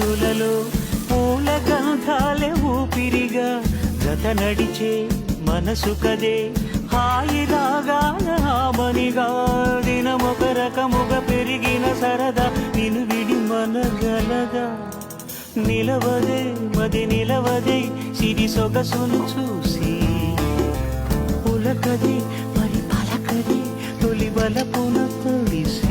దారులలో పూల గంధాలే ఊపిరిగా జత నడిచే మనసు కదే హాయి రాగాల హామనిగా దినమొక రకముగా పెరిగిన సరదా నిన్ను విడి మనగలదా నిలవదే మది నిలవదే సిరి సొగసును చూసి పులకదే మరి పలకదే తొలి బలపున తొలిసి